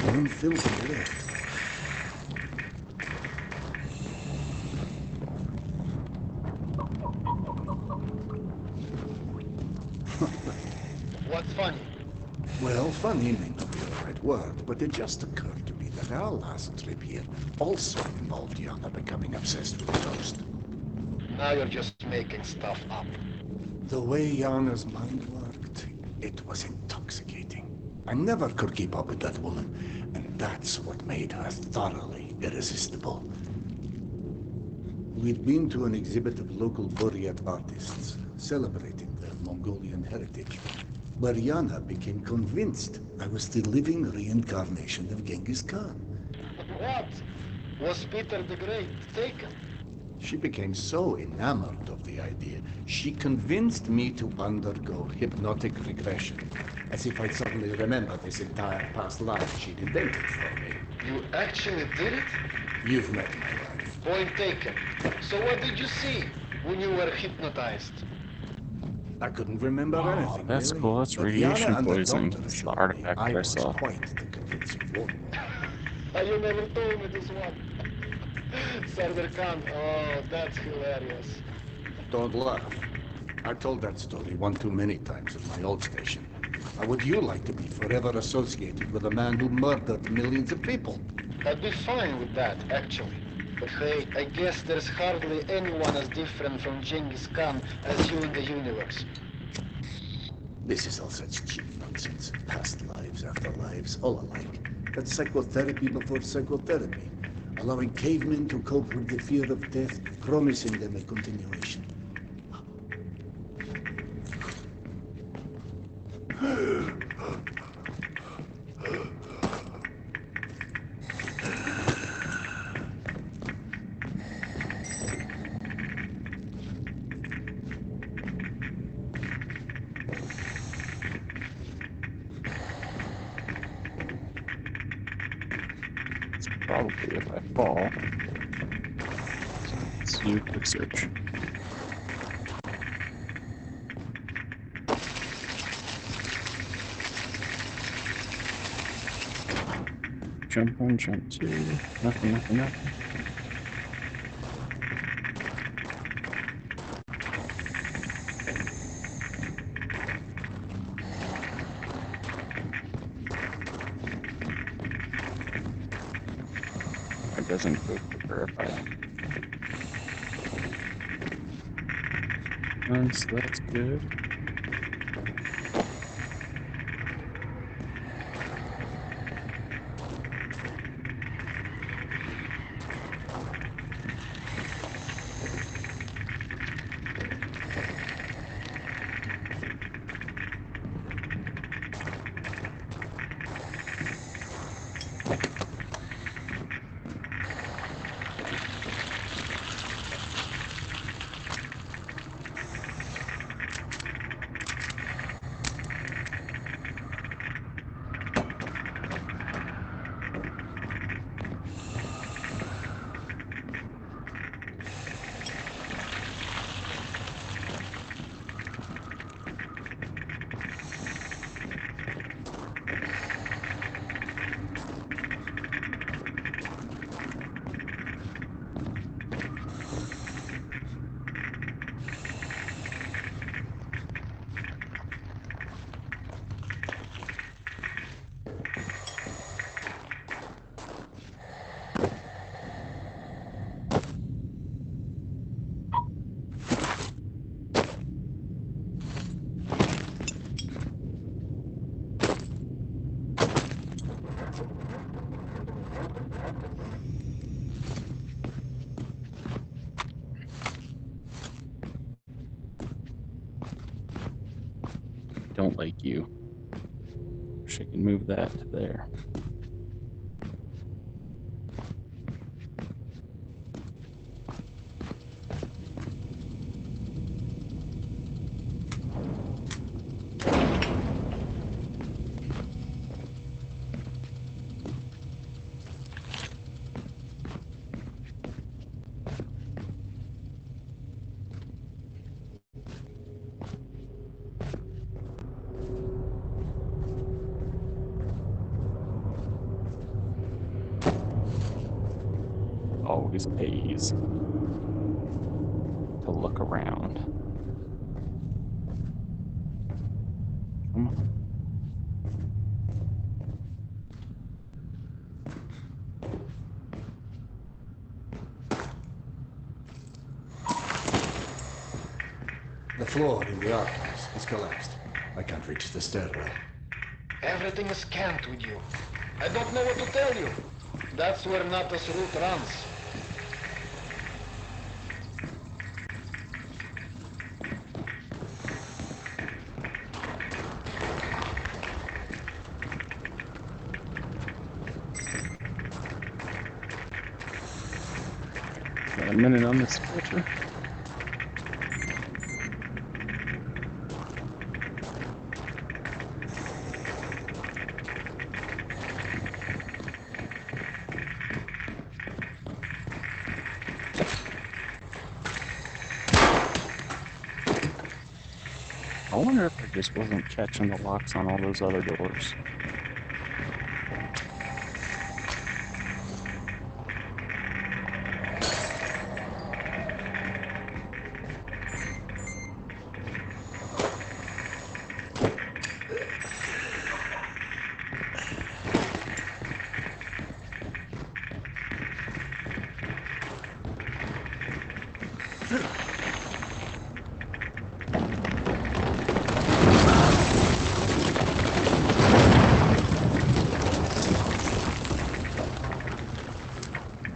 [SPEAKER 6] One filter left.
[SPEAKER 14] What's funny?
[SPEAKER 6] Well, funny may not be the right word, but it just occurred to me that our last trip here also involved Yana becoming obsessed with toast.
[SPEAKER 14] Now you're just making stuff up.
[SPEAKER 6] The way Yana's mind worked, it was intoxicating. I never could keep up with that woman, and that's what made her thoroughly irresistible. We'd been to an exhibit of local Buryat artists, celebrating their Mongolian heritage, where Yana became convinced I was the living reincarnation of Genghis Khan.
[SPEAKER 14] What? Was Peter the Great taken?
[SPEAKER 6] She became so enamored of the idea, she convinced me to undergo hypnotic regression, as if I'd suddenly remember this entire past life she'd invented for me.
[SPEAKER 14] You actually did it?
[SPEAKER 6] You've met my wife.
[SPEAKER 14] Point taken. So what did you see when you were hypnotized?
[SPEAKER 6] I couldn't remember anything.
[SPEAKER 1] That's
[SPEAKER 6] really.
[SPEAKER 1] cool. That's
[SPEAKER 6] But
[SPEAKER 1] radiation
[SPEAKER 6] Yana and the
[SPEAKER 1] poisoning.
[SPEAKER 6] doctor
[SPEAKER 1] It's the
[SPEAKER 6] assured
[SPEAKER 1] artifact
[SPEAKER 6] me I
[SPEAKER 1] that I
[SPEAKER 6] was
[SPEAKER 1] saw.
[SPEAKER 6] quite the convincing one.
[SPEAKER 14] You never told me this one. Sardar Khan, oh, that's hilarious.
[SPEAKER 6] Don't laugh. I told that story one too many times at my old station. How would you like to be forever associated with a man who murdered millions of people?
[SPEAKER 14] I'd be fine with that, actually. But hey, I guess there's hardly anyone as different from Genghis Khan as you in the universe.
[SPEAKER 6] This is all such cheap nonsense. Past lives, afterlives, all alike. That's psychotherapy before psychotherapy. Allowing cavemen to cope with the fear of death, promising them a continuation.
[SPEAKER 1] Probably if I fall. Let's do a quick search. Jump 1, jump 2. Nothing, nothing, nothing. It doesn't go to verify. So that's good. don't like you. Wish I could move that to there. Always pays to look around. Come on.
[SPEAKER 6] The floor in the archives has collapsed. I can't reach the stairwell.
[SPEAKER 14] Everything is scanned with you. I don't know what to tell you. That's where Nata's route runs.
[SPEAKER 1] Got a minute on this filter. I wonder if I just wasn't catching the locks on all those other doors.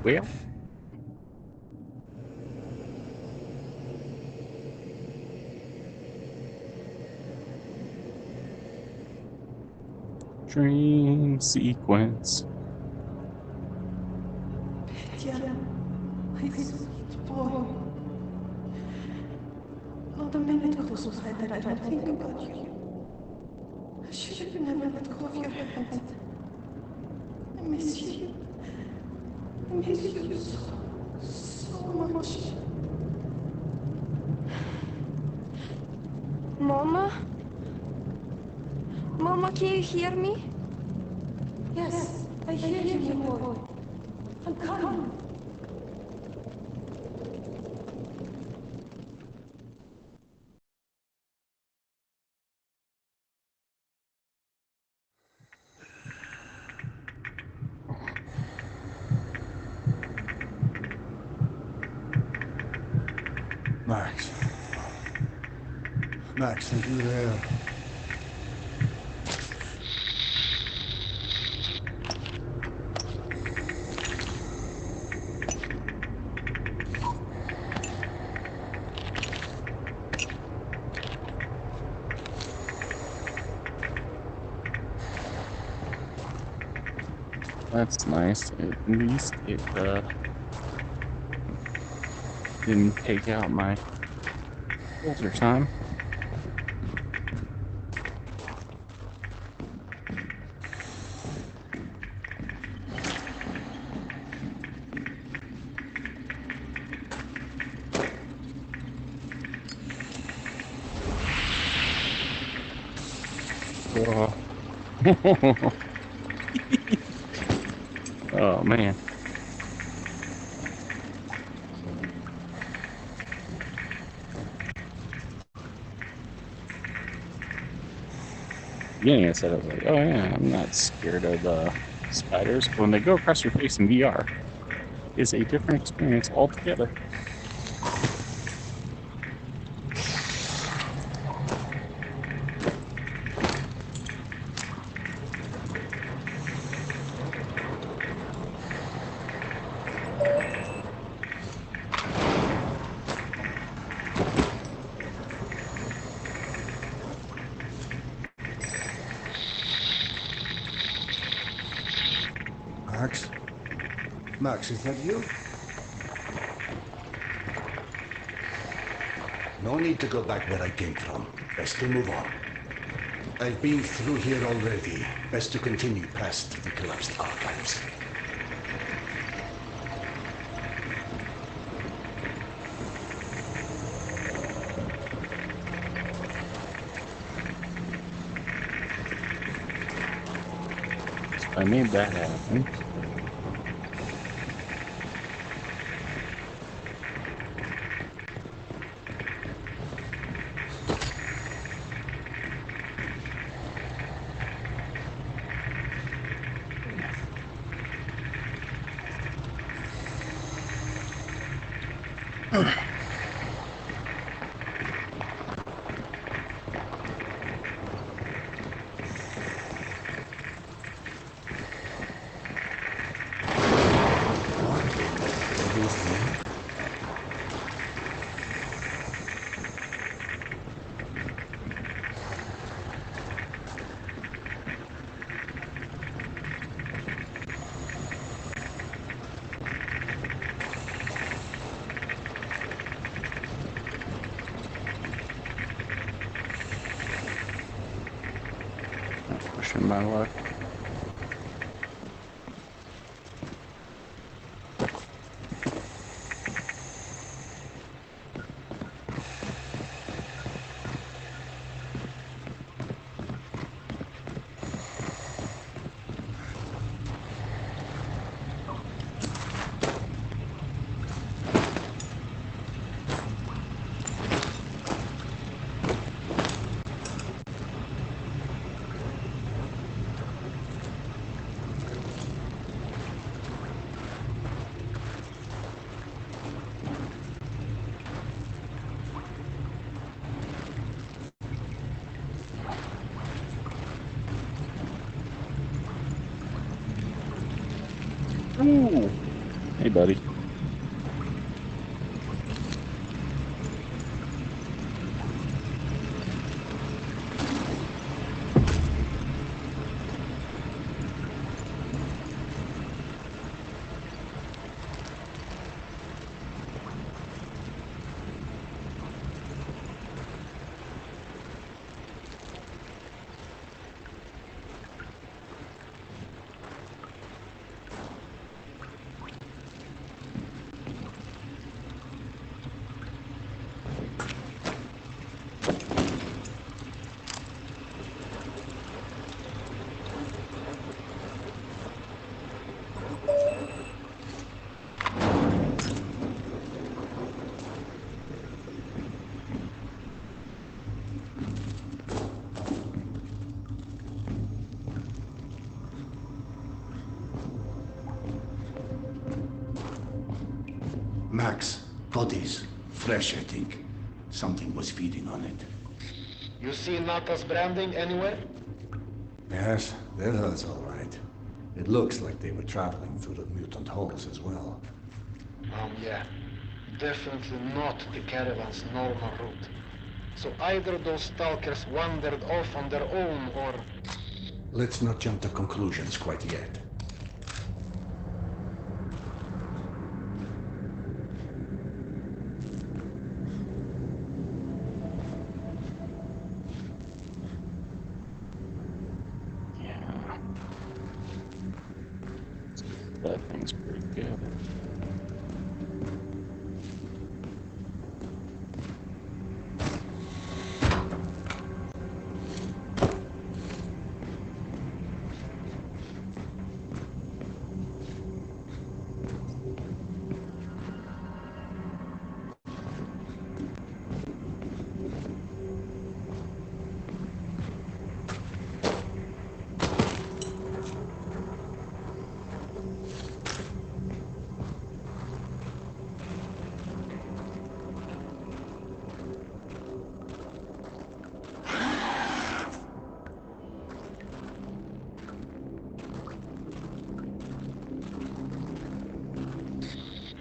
[SPEAKER 1] Well, dream sequence.
[SPEAKER 12] Diana, my sweet boy. Not a minute goes by that I don't think about you. I should have never let go of your hand. I miss you. I miss you so much.
[SPEAKER 15] Mama? Mama, can you hear me?
[SPEAKER 12] Yes, I hear you, my boy. I'm coming.
[SPEAKER 6] Max. Max, are you there?
[SPEAKER 1] That's nice. At least it didn't take out my filter time. Whoa. Oh man. Beginning I said, I was like, oh yeah, I'm not scared of spiders. But when they go across your face in VR, it's a different experience altogether.
[SPEAKER 2] Max? Max, is that you? No need to go back where I came from. Best to move on. I've been through here already. Best to continue past the collapsed archives.
[SPEAKER 1] I made that happen. Pushing my luck. Ooh. Hey, buddy.
[SPEAKER 2] Max, bodies. Fresh, I think. Something was feeding on it.
[SPEAKER 14] You see Nata's branding anywhere?
[SPEAKER 2] Yes, they're hers all right. It looks like they were traveling through the mutant halls as well.
[SPEAKER 14] Yeah. Definitely not the caravan's normal route. So either those stalkers wandered off on their own, or...
[SPEAKER 2] Let's not jump to conclusions quite yet.
[SPEAKER 1] That thing's pretty good.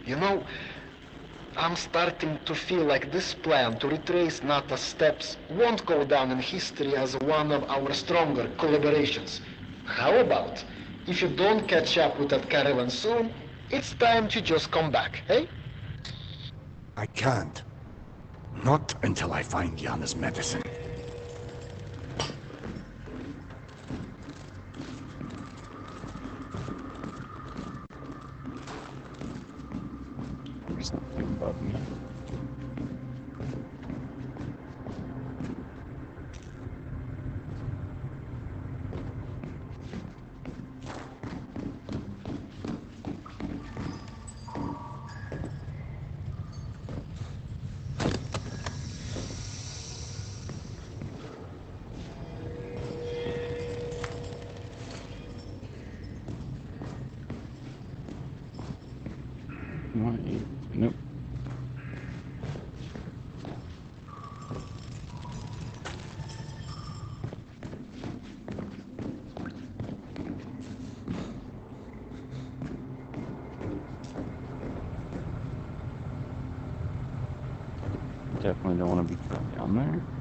[SPEAKER 14] You know, I'm starting to feel like this plan to retrace Nata's steps won't go down in history as one of our stronger collaborations. How about If you don't catch up with that caravan soon, it's time to just come back, hey?
[SPEAKER 6] I can't. Not until I find Yana's medicine.
[SPEAKER 1] There's something above me. Why? Nope. Definitely don't want to be trapped down there.